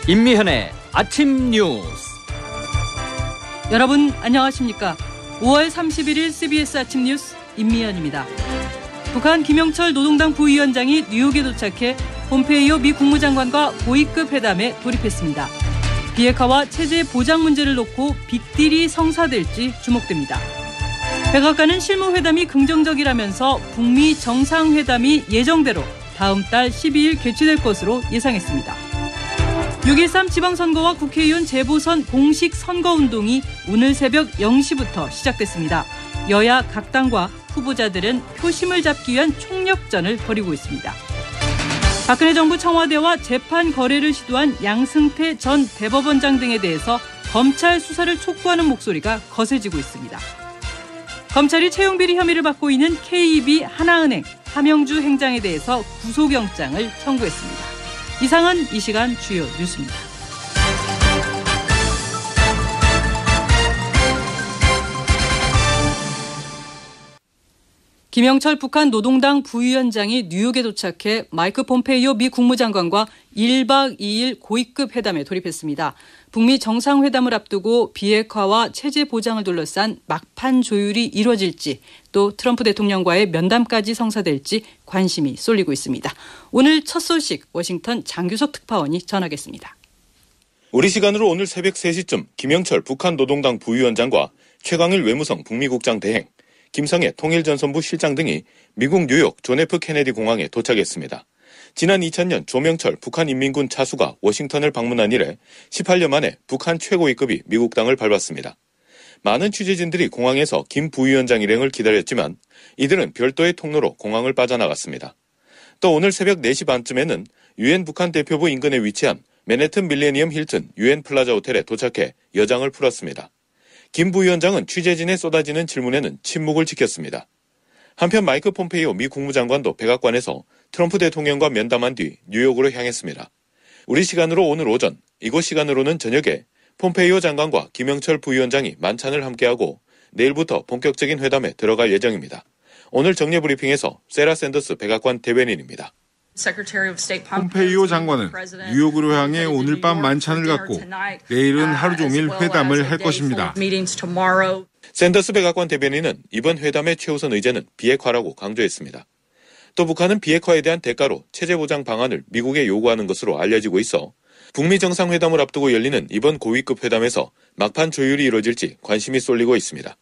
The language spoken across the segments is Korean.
임미현의 아침 뉴스. 여러분 안녕하십니까? 5월 31일 CBS 아침 뉴스 임미현입니다. 북한 김영철 노동당 부위원장이 뉴욕에 도착해 폼페이오 미 국무장관과 고위급 회담에 돌입했습니다. 비핵화와 체제 보장 문제를 놓고 빅딜이 성사될지 주목됩니다. 백악관은 실무회담이 긍정적이라면서 북미 정상회담이 예정대로 다음 달 12일 개최될 것으로 예상했습니다. 6.13 지방선거와 국회의원 재보선 공식 선거운동이 오늘 새벽 0시부터 시작됐습니다. 여야 각 당과 후보자들은 표심을 잡기 위한 총력전을 벌이고 있습니다. 박근혜 정부 청와대와 재판 거래를 시도한 양승태 전 대법원장 등에 대해서 검찰 수사를 촉구하는 목소리가 거세지고 있습니다. 검찰이 채용비리 혐의를 받고 있는 KB 하나은행 함영주 행장에 대해서 구속영장을 청구했습니다. 이상은 이 시간 주요 뉴스입니다. 김영철 북한 노동당 부위원장이 뉴욕에 도착해 마이크 폼페이오 미 국무장관과 1박 2일 고위급 회담에 돌입했습니다. 북미 정상회담을 앞두고 비핵화와 체제 보장을 둘러싼 막판 조율이 이루어질지 또 트럼프 대통령과의 면담까지 성사될지 관심이 쏠리고 있습니다. 오늘 첫 소식 워싱턴 장규석 특파원이 전하겠습니다. 우리 시간으로 오늘 새벽 3시쯤 김영철 북한 노동당 부위원장과 최광일 외무성 북미국장 대행, 김성애 통일전선부 실장 등이 미국 뉴욕 존 F 케네디 공항에 도착했습니다. 지난 2000년 조명철 북한 인민군 차수가 워싱턴을 방문한 이래 18년 만에 북한 최고위급이 미국 땅을 밟았습니다. 많은 취재진들이 공항에서 김 부위원장 일행을 기다렸지만 이들은 별도의 통로로 공항을 빠져나갔습니다. 또 오늘 새벽 4시 반쯤에는 유엔 북한 대표부 인근에 위치한 맨해튼 밀레니엄 힐튼 유엔 플라자 호텔에 도착해 여장을 풀었습니다. 김 부위원장은 취재진의 쏟아지는 질문에는 침묵을 지켰습니다. 한편 마이크 폼페이오 미 국무장관도 백악관에서 트럼프 대통령과 면담한 뒤 뉴욕으로 향했습니다. 우리 시간으로 오늘 오전, 이곳 시간으로는 저녁에 폼페이오 장관과 김영철 부위원장이 만찬을 함께하고 내일부터 본격적인 회담에 들어갈 예정입니다. 오늘 정례 브리핑에서 세라 샌더스 백악관 대변인입니다. 폼페이오 장관은 뉴욕으로 향해 오늘 밤 만찬을 갖고 내일은 하루 종일 회담을 할 것입니다. 샌더스 백악관 대변인은 이번 회담의 최우선 의제는 비핵화라고 강조했습니다. 또 북한은 비핵화에 대한 대가로 체제 보장 방안을 미국에 요구하는 것으로 알려지고 있어 북미 정상회담을 앞두고 열리는 이번 고위급 회담에서 막판 조율이 이루어질지 관심이 쏠리고 있습니다.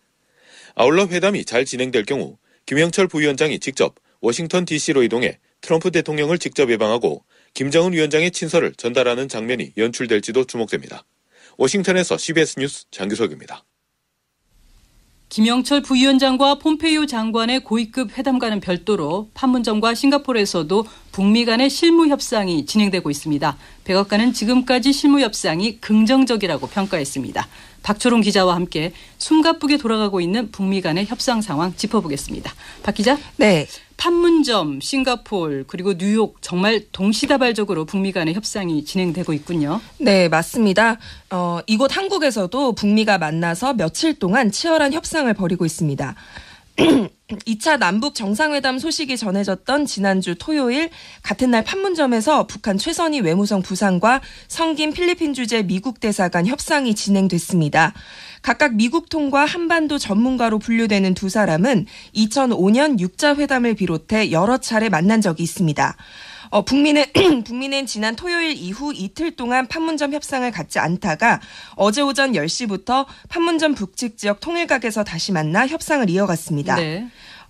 아울러 회담이 잘 진행될 경우 김영철 부위원장이 직접 워싱턴 DC로 이동해 트럼프 대통령을 직접 예방하고 김정은 위원장의 친서를 전달하는 장면이 연출될지도 주목됩니다. 워싱턴에서 CBS 뉴스 장규석입니다. 김영철 부위원장과 폼페이오 장관의 고위급 회담과는 별도로 판문점과 싱가포르에서도 북미 간의 실무 협상이 진행되고 있습니다. 백악관은 지금까지 실무 협상이 긍정적이라고 평가했습니다. 박초롱 기자와 함께 숨가쁘게 돌아가고 있는 북미 간의 협상 상황 짚어보겠습니다. 박 기자? 네. 판문점, 싱가포르 그리고 뉴욕 정말 동시다발적으로 북미 간의 협상이 진행되고 있군요. 네, 맞습니다. 이곳 한국에서도 북미가 만나서 며칠 동안 치열한 협상을 벌이고 있습니다. 2차 남북 정상회담 소식이 전해졌던 지난주 토요일 같은 날 판문점에서 북한 최선희 외무성 부상과 성김 필리핀 주재 미국 대사 간 협상이 진행됐습니다. 각각 미국통과 한반도 전문가로 분류되는 두 사람은 2005년 6자 회담을 비롯해 여러 차례 만난 적이 있습니다. 북미는 지난 토요일 이후 이틀 동안 판문점 협상을 갖지 않다가 어제 오전 10시부터 판문점 북측 지역 통일각에서 다시 만나 협상을 이어갔습니다. 네.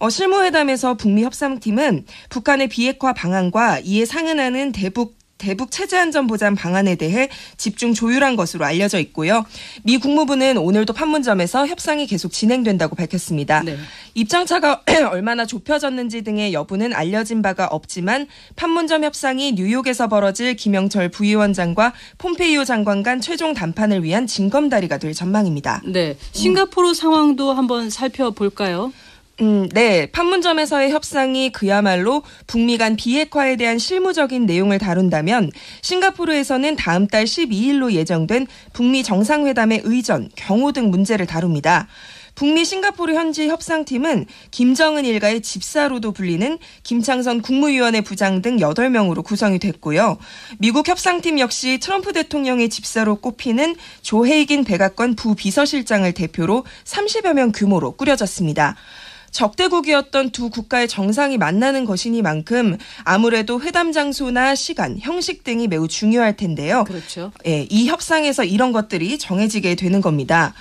실무회담에서 북미 협상팀은 북한의 비핵화 방안과 이에 상응하는 대북 체제안전보장 방안에 대해 집중 조율한 것으로 알려져 있고요. 미 국무부는 오늘도 판문점에서 협상이 계속 진행된다고 밝혔습니다. 네. 입장차가 얼마나 좁혀졌는지 등의 여부는 알려진 바가 없지만 판문점 협상이 뉴욕에서 벌어질 김영철 부위원장과 폼페이오 장관 간 최종 담판을 위한 징검다리가 될 전망입니다. 네, 싱가포르 상황도 한번 살펴볼까요? 네. 판문점에서의 협상이 그야말로 북미 간 비핵화에 대한 실무적인 내용을 다룬다면 싱가포르에서는 다음 달 12일로 예정된 북미 정상회담의 의전, 경호 등 문제를 다룹니다. 북미 싱가포르 현지 협상팀은 김정은 일가의 집사로도 불리는 김창선 국무위원회 부장 등 8명으로 구성이 됐고요. 미국 협상팀 역시 트럼프 대통령의 집사로 꼽히는 조 헤이긴 백악관 부비서실장을 대표로 30여 명 규모로 꾸려졌습니다. 적대국이었던 두 국가의 정상이 만나는 것이니만큼 아무래도 회담 장소나 시간, 형식 등이 매우 중요할 텐데요. 그렇죠. 예, 이 협상에서 이런 것들이 정해지게 되는 겁니다.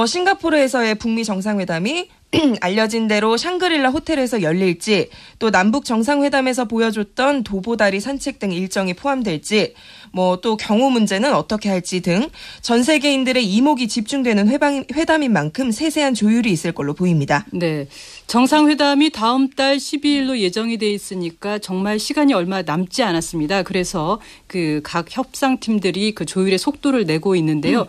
싱가포르에서의 북미 정상회담이 알려진 대로 샹그릴라 호텔에서 열릴지, 또 남북 정상회담에서 보여줬던 도보다리 산책 등 일정이 포함될지, 또 경호 문제는 어떻게 할지 등 전 세계인들의 이목이 집중되는 회담인 만큼 세세한 조율이 있을 걸로 보입니다. 네, 정상회담이 다음 달 12일로 예정이 돼 있으니까 정말 시간이 얼마 남지 않았습니다. 그래서 각 협상팀들이 그 조율의 속도를 내고 있는데요.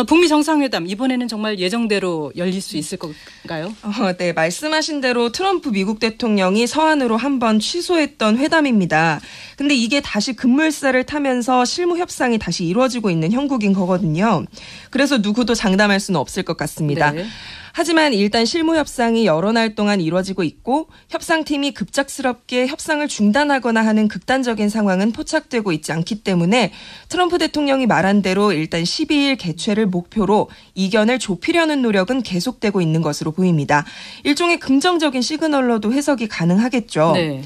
북미 정상회담 이번에는 정말 예정대로 열릴 수 있을 건가요? 네, 말씀하신 대로 트럼프 미국 대통령이 서한으로 한번 취소했던 회담입니다. 근데 이게 다시 급물살을 타면서 실무 협상이 다시 이루어지고 있는 형국인 거거든요. 그래서 누구도 장담할 수는 없을 것 같습니다. 네. 하지만 일단 실무 협상이 여러 날 동안 이루어지고 있고 협상팀이 급작스럽게 협상을 중단하거나 하는 극단적인 상황은 포착되고 있지 않기 때문에 트럼프 대통령이 말한 대로 일단 12일 개최를 목표로 이견을 좁히려는 노력은 계속되고 있는 것으로 보입니다. 일종의 긍정적인 시그널로도 해석이 가능하겠죠. 네.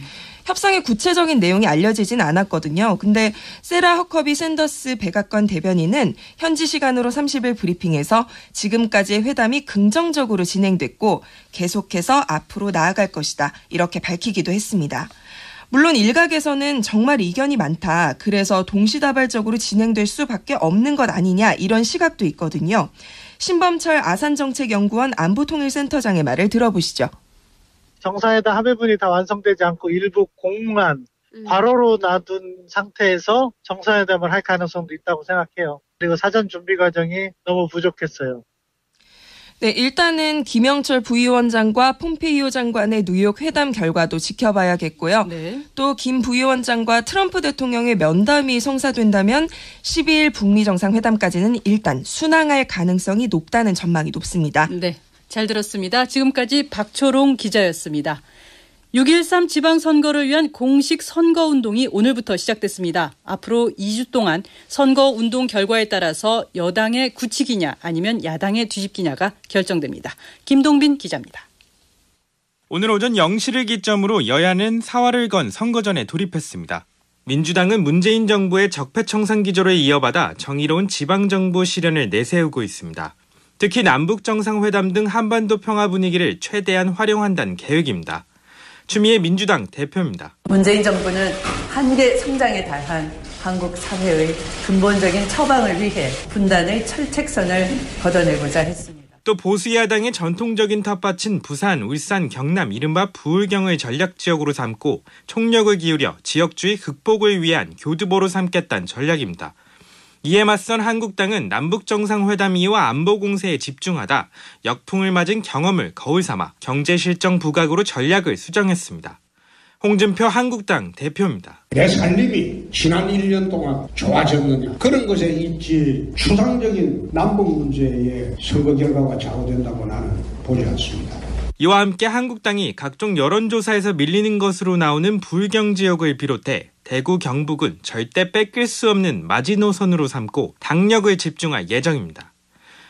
협상의 구체적인 내용이 알려지진 않았거든요. 근데 세라 허커비 샌더스 백악관 대변인은 현지 시간으로 30일 브리핑에서 지금까지의 회담이 긍정적으로 진행됐고 계속해서 앞으로 나아갈 것이다, 이렇게 밝히기도 했습니다. 물론 일각에서는 정말 이견이 많다, 그래서 동시다발적으로 진행될 수밖에 없는 것 아니냐, 이런 시각도 있거든요. 신범철 아산정책연구원 안보통일센터장의 말을 들어보시죠. 정상회담 합의문이 다 완성되지 않고 일부 공문안 괄호로 놔둔 상태에서 정상회담을 할 가능성도 있다고 생각해요. 그리고 사전 준비 과정이 너무 부족했어요. 네, 일단은 김영철 부위원장과 폼페이오 장관의 뉴욕 회담 결과도 지켜봐야겠고요. 네. 또 김 부위원장과 트럼프 대통령의 면담이 성사된다면 12일 북미 정상회담까지는 일단 순항할 가능성이 높다는 전망이 높습니다. 네, 잘 들었습니다. 지금까지 박초롱 기자였습니다. 6.13 지방선거를 위한 공식 선거운동이 오늘부터 시작됐습니다. 앞으로 2주 동안 선거운동 결과에 따라서 여당의 굳히기냐 아니면 야당의 뒤집기냐가 결정됩니다. 김동빈 기자입니다. 오늘 오전 0시를 기점으로 여야는 사활을 건 선거전에 돌입했습니다. 민주당은 문재인 정부의 적폐청산 기조를 이어받아 정의로운 지방정부 실현을 내세우고 있습니다. 특히 남북정상회담 등 한반도 평화 분위기를 최대한 활용한다는 계획입니다. 추미애 민주당 대표입니다. 문재인 정부는 한계 성장에 달한 한국 사회의 근본적인 처방을 위해 분단의 철책선을 걷어내고자 했습니다. 또 보수야당의 전통적인 텃밭인 부산, 울산, 경남 이른바 부울경을 전략지역으로 삼고 총력을 기울여 지역주의 극복을 위한 교두보로 삼겠다는 전략입니다. 이에 맞선 한국당은 남북정상회담 이후와 안보공세에 집중하다 역풍을 맞은 경험을 거울 삼아 경제실정 부각으로 전략을 수정했습니다. 홍준표 한국당 대표입니다. 내 살림이 지난 1년 동안 좋아졌느냐, 그런 것에 있지 추상적인 남북 문제의 선거 결과가 좌우된다고 나는 보지 않습니다. 이와 함께 한국당이 각종 여론조사에서 밀리는 것으로 나오는 불경 지역을 비롯해 대구, 경북은 절대 뺏길 수 없는 마지노선으로 삼고 당력을 집중할 예정입니다.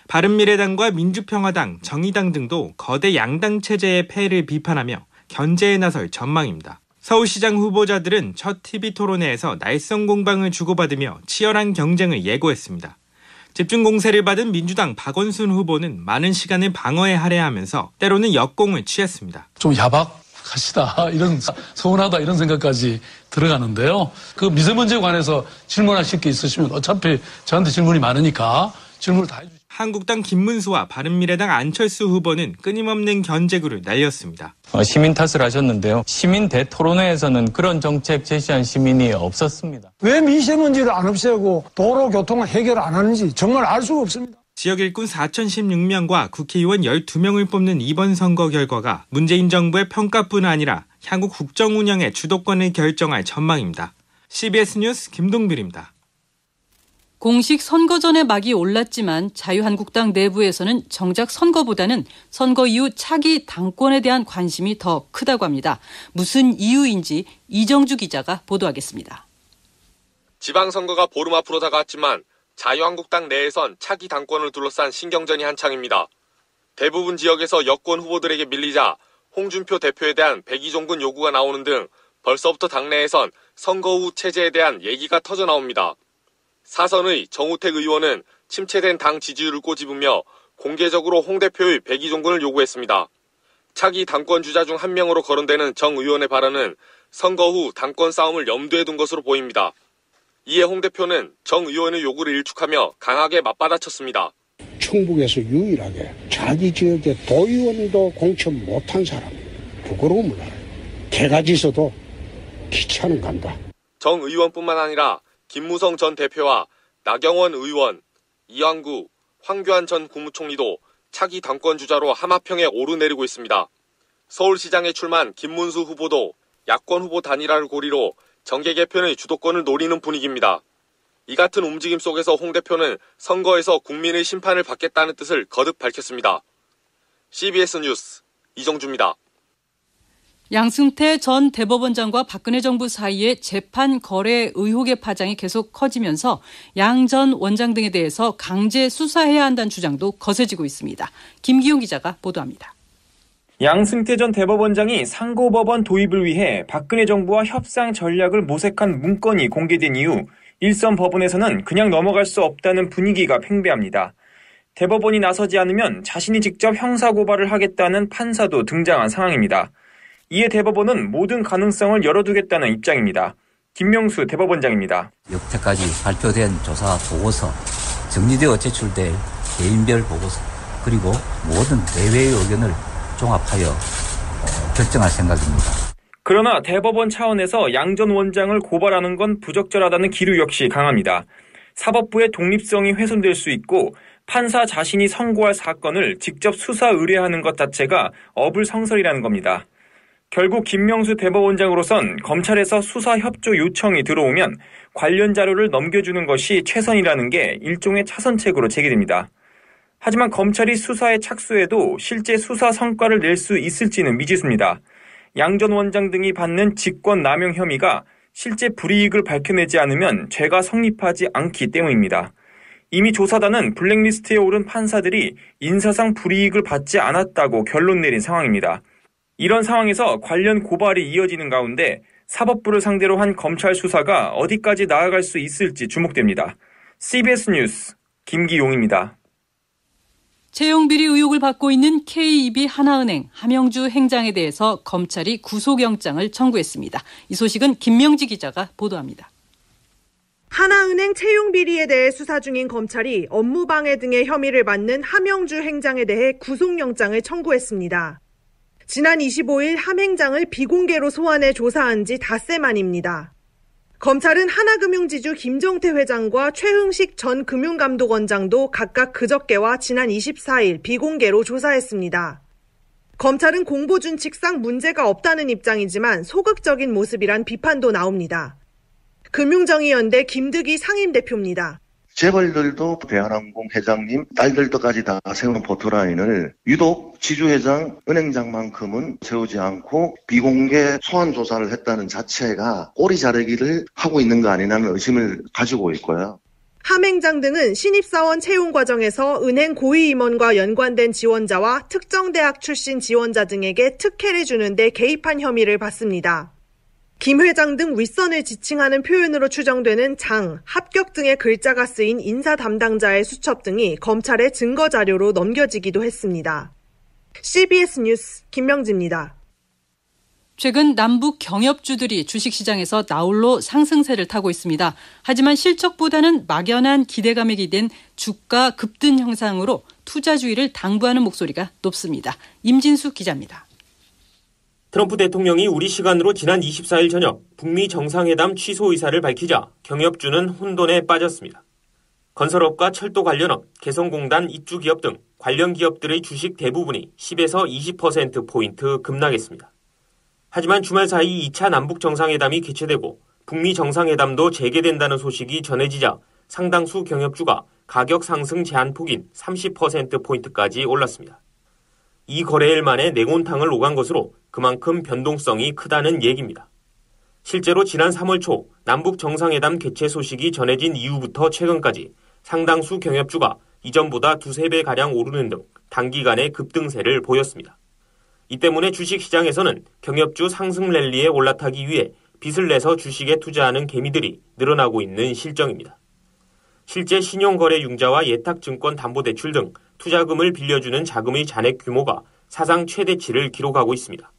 바른미래당과 민주평화당, 정의당 등도 거대 양당 체제의 폐해를 비판하며 견제에 나설 전망입니다. 서울시장 후보자들은 첫 TV토론회에서 날선 공방을 주고받으며 치열한 경쟁을 예고했습니다. 집중 공세를 받은 민주당 박원순 후보는 많은 시간을 방어에 할애하면서 때로는 역공을 취했습니다. 좀 야박하시다, 이런 서운하다 이런 생각까지 들어가는데요. 그 미세먼지에 관해서 질문하실 게 있으시면 어차피 저한테 질문이 많으니까 질문을 다 해주시죠. 한국당 김문수와 바른미래당 안철수 후보는 끊임없는 견제구를 날렸습니다. 시민 탓을 하셨는데요. 시민 대토론회에서는 그런 정책 제시한 시민이 없었습니다. 왜 미세먼지를 안 없애고 도로 교통을 해결 안 하는지 정말 알 수가 없습니다. 지역 일꾼 4,016명과 국회의원 12명을 뽑는 이번 선거 결과가 문재인 정부의 평가뿐 아니라 향후 국정 운영의 주도권을 결정할 전망입니다. CBS 뉴스 김동빈입니다. 공식 선거 전에 막이 올랐지만 자유한국당 내부에서는 정작 선거보다는 선거 이후 차기 당권에 대한 관심이 더 크다고 합니다. 무슨 이유인지 이정주 기자가 보도하겠습니다. 지방선거가 보름 앞으로 다가왔지만 자유한국당 내에선 차기 당권을 둘러싼 신경전이 한창입니다. 대부분 지역에서 여권 후보들에게 밀리자 홍준표 대표에 대한 백의종군 요구가 나오는 등 벌써부터 당내에선 선거 후 체제에 대한 얘기가 터져나옵니다. 사선의 정우택 의원은 침체된 당 지지율을 꼬집으며 공개적으로 홍 대표의 백의종군을 요구했습니다. 차기 당권 주자 중 한 명으로 거론되는 정 의원의 발언은 선거 후 당권 싸움을 염두에 둔 것으로 보입니다. 이에 홍 대표는 정 의원의 요구를 일축하며 강하게 맞받아쳤습니다. 충북에서 유일하게 자기 지역의 도의원도 공천 못한 사람 부끄러움을 알아요. 개가지서도 기차는 간다. 정 의원뿐만 아니라 김무성 전 대표와 나경원 의원, 이왕구, 황교안 전 국무총리도 차기 당권 주자로 하마평에 오르내리고 있습니다. 서울시장에 출마한 김문수 후보도 야권 후보 단일화를 고리로 정계 개편의 주도권을 노리는 분위기입니다. 이 같은 움직임 속에서 홍 대표는 선거에서 국민의 심판을 받겠다는 뜻을 거듭 밝혔습니다. CBS 뉴스 이정주입니다. 양승태 전 대법원장과 박근혜 정부 사이의 재판 거래 의혹의 파장이 계속 커지면서 양 전 원장 등에 대해서 강제 수사해야 한다는 주장도 거세지고 있습니다. 김기용 기자가 보도합니다. 양승태 전 대법원장이 상고법원 도입을 위해 박근혜 정부와 협상 전략을 모색한 문건이 공개된 이후 일선 법원에서는 그냥 넘어갈 수 없다는 분위기가 팽배합니다. 대법원이 나서지 않으면 자신이 직접 형사고발을 하겠다는 판사도 등장한 상황입니다. 이에 대법원은 모든 가능성을 열어두겠다는 입장입니다. 김명수 대법원장입니다. 여태까지 발표된 조사 보고서, 정리되어 제출될 개인별 보고서, 그리고 모든 대외의 의견을 종합하여 결정할 생각입니다. 그러나 대법원 차원에서 양 전 원장을 고발하는 건 부적절하다는 기류 역시 강합니다. 사법부의 독립성이 훼손될 수 있고 판사 자신이 선고할 사건을 직접 수사 의뢰하는 것 자체가 어불성설이라는 겁니다. 결국 김명수 대법원장으로선 검찰에서 수사 협조 요청이 들어오면 관련 자료를 넘겨주는 것이 최선이라는 게 일종의 차선책으로 제기됩니다. 하지만 검찰이 수사에 착수해도 실제 수사 성과를 낼 수 있을지는 미지수입니다. 양 전 원장 등이 받는 직권남용 혐의가 실제 불이익을 밝혀내지 않으면 죄가 성립하지 않기 때문입니다. 이미 조사단은 블랙리스트에 오른 판사들이 인사상 불이익을 받지 않았다고 결론 내린 상황입니다. 이런 상황에서 관련 고발이 이어지는 가운데 사법부를 상대로 한 검찰 수사가 어디까지 나아갈 수 있을지 주목됩니다. CBS 뉴스 김기용입니다. 채용비리 의혹을 받고 있는 KB 하나은행 함영주 행장에 대해서 검찰이 구속영장을 청구했습니다. 이 소식은 김명지 기자가 보도합니다. 하나은행 채용비리에 대해 수사 중인 검찰이 업무방해 등의 혐의를 받는 함영주 행장에 대해 구속영장을 청구했습니다. 지난 25일 함 행장을 비공개로 소환해 조사한 지 닷새 만입니다. 검찰은 하나금융지주 김정태 회장과 최흥식 전 금융감독원장도 각각 그저께와 지난 24일 비공개로 조사했습니다. 검찰은 공보준칙상 문제가 없다는 입장이지만 소극적인 모습이란 비판도 나옵니다. 금융정의연대 김득희 상임대표입니다. 재벌들도 대한항공 회장님 딸들도까지 다 세우는 포토라인을 유독 지주회장, 은행장만큼은 세우지 않고 비공개 소환 조사를 했다는 자체가 꼬리 자르기를 하고 있는 거 아니냐는 의심을 가지고 있고요. 함 행장 등은 신입사원 채용 과정에서 은행 고위 임원과 연관된 지원자와 특정 대학 출신 지원자 등에게 특혜를 주는 데 개입한 혐의를 받습니다. 김 회장 등 윗선을 지칭하는 표현으로 추정되는 장, 합격 등의 글자가 쓰인 인사 담당자의 수첩 등이 검찰의 증거 자료로 넘겨지기도 했습니다. CBS 뉴스 김명지입니다. 최근 남북 경협주들이 주식시장에서 나홀로 상승세를 타고 있습니다. 하지만 실적보다는 막연한 기대감에 기댄 주가 급등 형상으로 투자주의를 당부하는 목소리가 높습니다. 임진수 기자입니다. 트럼프 대통령이 우리 시간으로 지난 24일 저녁 북미 정상회담 취소 의사를 밝히자 경협주는 혼돈에 빠졌습니다. 건설업과 철도 관련업, 개성공단 입주 기업 등 관련 기업들의 주식 대부분이 10에서 20%포인트 급락했습니다. 하지만 주말 사이 2차 남북 정상회담이 개최되고 북미 정상회담도 재개된다는 소식이 전해지자 상당수 경협주가 가격 상승 제한폭인 30%포인트까지 올랐습니다. 이 거래일 만에 냉온탕을 오간 것으로 그만큼 변동성이 크다는 얘기입니다. 실제로 지난 3월 초 남북 정상회담 개최 소식이 전해진 이후부터 최근까지 상당수 경협주가 이전보다 2~3배가량 오르는 등 단기간에 급등세를 보였습니다. 이 때문에 주식시장에서는 경협주 상승 랠리에 올라타기 위해 빚을 내서 주식에 투자하는 개미들이 늘어나고 있는 실정입니다. 실제 신용거래 융자와 예탁증권 담보대출 등 투자금을 빌려주는 자금의 잔액 규모가 사상 최대치를 기록하고 있습니다.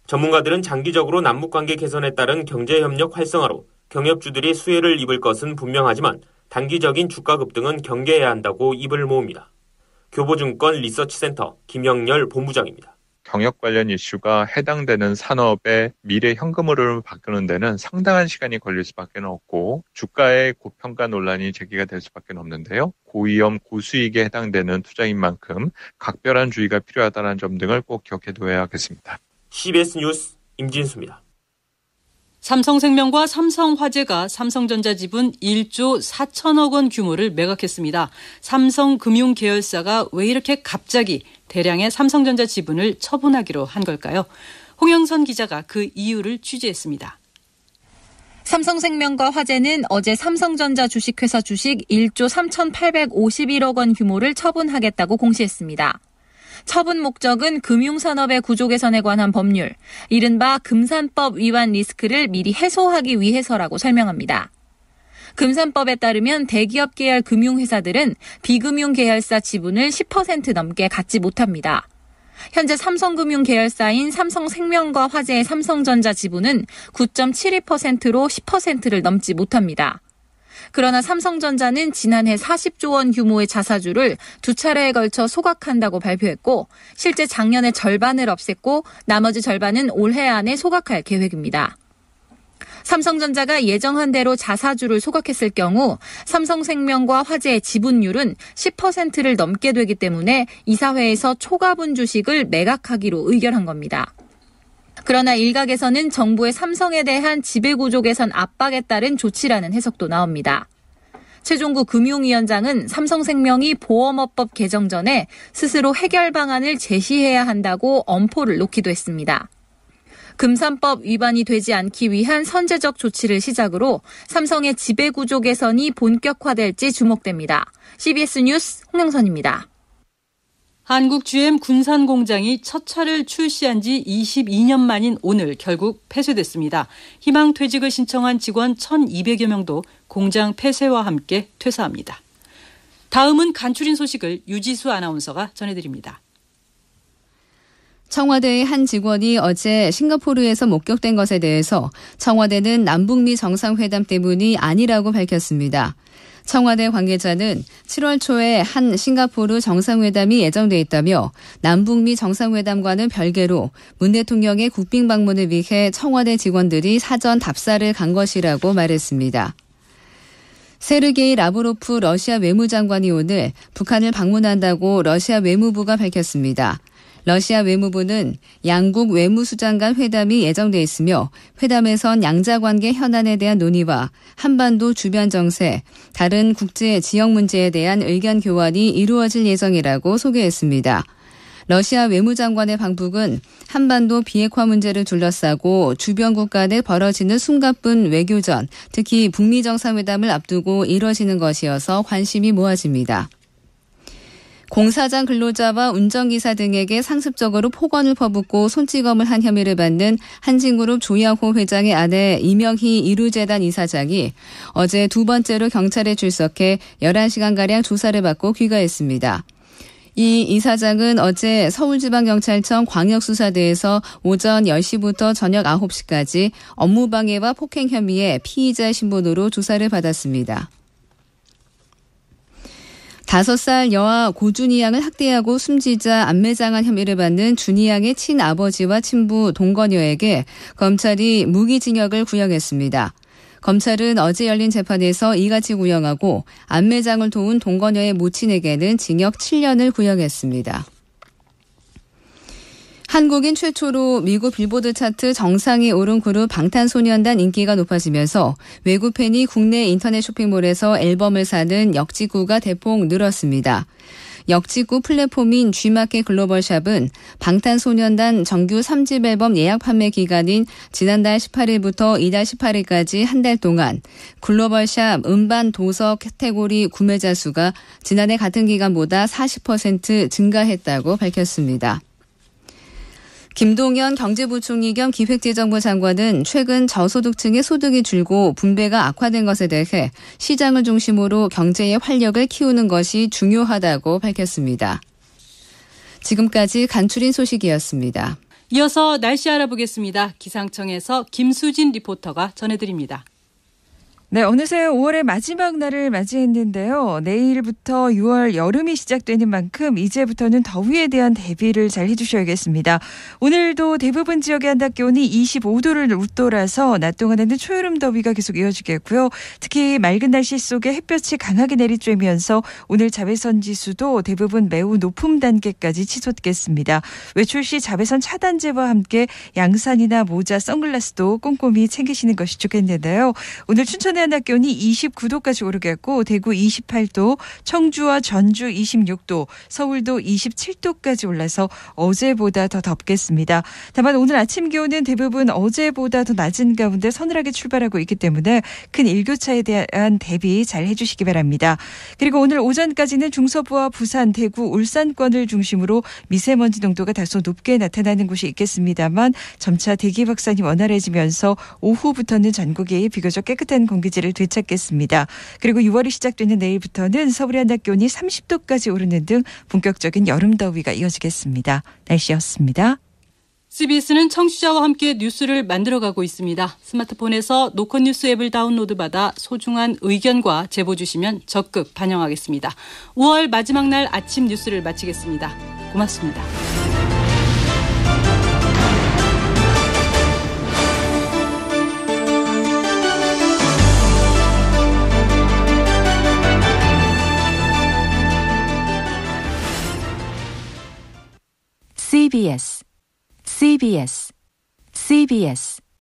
전문가들은 장기적으로 남북관계 개선에 따른 경제협력 활성화로 경협주들이 수혜를 입을 것은 분명하지만 단기적인 주가 급등은 경계해야 한다고 입을 모읍니다. 교보증권 리서치센터 김영렬 본부장입니다. 경협 관련 이슈가 해당되는 산업의 미래 현금 흐름을 바꾸는 데는 상당한 시간이 걸릴 수밖에 없고 주가의 고평가 논란이 제기가 될 수밖에 없는데요. 고위험 고수익에 해당되는 투자인 만큼 각별한 주의가 필요하다는 점 등을 꼭 기억해둬야 하겠습니다. CBS 뉴스 임진수입니다. 삼성생명과 삼성화재가 삼성전자 지분 1조 4천억 원 규모를 매각했습니다. 삼성금융 계열사가 왜 이렇게 갑자기 대량의 삼성전자 지분을 처분하기로 한 걸까요? 홍영선 기자가 그 이유를 취재했습니다. 삼성생명과 화재는 어제 삼성전자 주식회사 주식 1조 3,851억 원 규모를 처분하겠다고 공시했습니다. 처분 목적은 금융산업의 구조 개선에 관한 법률, 이른바 금산법 위반 리스크를 미리 해소하기 위해서라고 설명합니다. 금산법에 따르면 대기업 계열 금융회사들은 비금융 계열사 지분을 10% 넘게 갖지 못합니다. 현재 삼성금융 계열사인 삼성생명과 화재의 삼성전자 지분은 9.72%로 10%를 넘지 못합니다. 그러나 삼성전자는 지난해 40조 원 규모의 자사주를 2차례에 걸쳐 소각한다고 발표했고 실제 작년에 절반을 없앴고 나머지 절반은 올해 안에 소각할 계획입니다. 삼성전자가 예정한 대로 자사주를 소각했을 경우 삼성생명과 화재의 지분율은 10%를 넘게 되기 때문에 이사회에서 초가분 주식을 매각하기로 의결한 겁니다. 그러나 일각에서는 정부의 삼성에 대한 지배구조 개선 압박에 따른 조치라는 해석도 나옵니다. 최종구 금융위원장은 삼성생명이 보험업법 개정 전에 스스로 해결 방안을 제시해야 한다고 엄포를 놓기도 했습니다. 금산법 위반이 되지 않기 위한 선제적 조치를 시작으로 삼성의 지배구조 개선이 본격화될지 주목됩니다. CBS 뉴스 홍영선입니다. 한국 GM 군산 공장이 첫 차를 출시한 지 22년 만인 오늘 결국 폐쇄됐습니다. 희망 퇴직을 신청한 직원 1,200여 명도 공장 폐쇄와 함께 퇴사합니다. 다음은 간추린 소식을 유지수 아나운서가 전해드립니다. 청와대의 한 직원이 어제 싱가포르에서 목격된 것에 대해서 청와대는 남북미 정상회담 때문이 아니라고 밝혔습니다. 청와대 관계자는 7월 초에 한 싱가포르 정상회담이 예정돼 있다며 남북미 정상회담과는 별개로 문 대통령의 국빈 방문을 위해 청와대 직원들이 사전 답사를 간 것이라고 말했습니다. 세르게이 라브로프 러시아 외무장관이 오늘 북한을 방문한다고 러시아 외무부가 밝혔습니다. 러시아 외무부는 양국 외무수장 간 회담이 예정돼 있으며 회담에선 양자관계 현안에 대한 논의와 한반도 주변 정세, 다른 국제 지역 문제에 대한 의견 교환이 이루어질 예정이라고 소개했습니다. 러시아 외무장관의 방북은 한반도 비핵화 문제를 둘러싸고 주변국 간에 벌어지는 숨가쁜 외교전, 특히 북미 정상회담을 앞두고 이뤄지는 것이어서 관심이 모아집니다. 공사장 근로자와 운전기사 등에게 상습적으로 폭언을 퍼붓고 손찌검을 한 혐의를 받는 한진그룹 조양호 회장의 아내 이명희 이루재단 이사장이 어제 두 번째로 경찰에 출석해 11시간가량 조사를 받고 귀가했습니다. 이 이사장은 어제 서울지방경찰청 광역수사대에서 오전 10시부터 저녁 9시까지 업무방해와 폭행 혐의에 피의자 신분으로 조사를 받았습니다. 5살 여아 고준희 양을 학대하고 숨지자 안매장한 혐의를 받는 준희 양의 친아버지와 친부 동거녀에게 검찰이 무기징역을 구형했습니다. 검찰은 어제 열린 재판에서 이같이 구형하고 안매장을 도운 동거녀의 모친에게는 징역 7년을 구형했습니다. 한국인 최초로 미국 빌보드 차트 정상에 오른 그룹 방탄소년단 인기가 높아지면서 외국 팬이 국내 인터넷 쇼핑몰에서 앨범을 사는 역직구가 대폭 늘었습니다. 역직구 플랫폼인 G마켓 글로벌샵은 방탄소년단 정규 3집 앨범 예약 판매 기간인 지난달 18일부터 이달 18일까지 한 달 동안 글로벌샵 음반 도서 카테고리 구매자 수가 지난해 같은 기간보다 40% 증가했다고 밝혔습니다. 김동연 경제부총리 겸 기획재정부 장관은 최근 저소득층의 소득이 줄고 분배가 악화된 것에 대해 시장을 중심으로 경제의 활력을 키우는 것이 중요하다고 밝혔습니다. 지금까지 간추린 소식이었습니다. 이어서 날씨 알아보겠습니다. 기상청에서 김수진 리포터가 전해드립니다. 네, 어느새 5월의 마지막 날을 맞이했는데요. 내일부터 6월 여름이 시작되는 만큼 이제부터는 더위에 대한 대비를 잘 해주셔야겠습니다. 오늘도 대부분 지역의 한낮 기온이 25도를 웃돌아서 낮 동안에는 초여름 더위가 계속 이어지겠고요. 특히 맑은 날씨 속에 햇볕이 강하게 내리쬐면서 오늘 자외선 지수도 대부분 매우 높은 단계까지 치솟겠습니다. 외출 시 자외선 차단제와 함께 양산이나 모자, 선글라스도 꼼꼼히 챙기시는 것이 좋겠는데요. 오늘 춘천의 한낮 기온이 29도까지 오르겠고 대구 28도, 청주와 전주 26도, 서울도 27도까지 올라서 어제보다 더 덥겠습니다. 다만 오늘 아침 기온은 대부분 어제보다 더 낮은 가운데 서늘하게 출발하고 있기 때문에 큰 일교차에 대한 대비 잘 해주시기 바랍니다. 그리고 오늘 오전까지는 중서부와 부산, 대구, 울산권을 중심으로 미세먼지 농도가 다소 높게 나타나는 곳이 있겠습니다만 점차 대기 확산이 원활해지면서 오후부터는 전국이 비교적 깨끗한 공기질을 되찾겠습니다. 그리고 6월이 시작되는 내일부터는 서울의 한낮 기온이 30도까지 오르는 등 본격적인 여름 더위가 이어지겠습니다. 날씨였습니다. CBS는 청취자와 함께 뉴스를 만들어가고 있습니다. 스마트폰에서 노컷뉴스 앱을 다운로드받아 소중한 의견과 제보 주시면 적극 반영하겠습니다. 5월 마지막 날 아침 뉴스를 마치겠습니다. 고맙습니다. CBS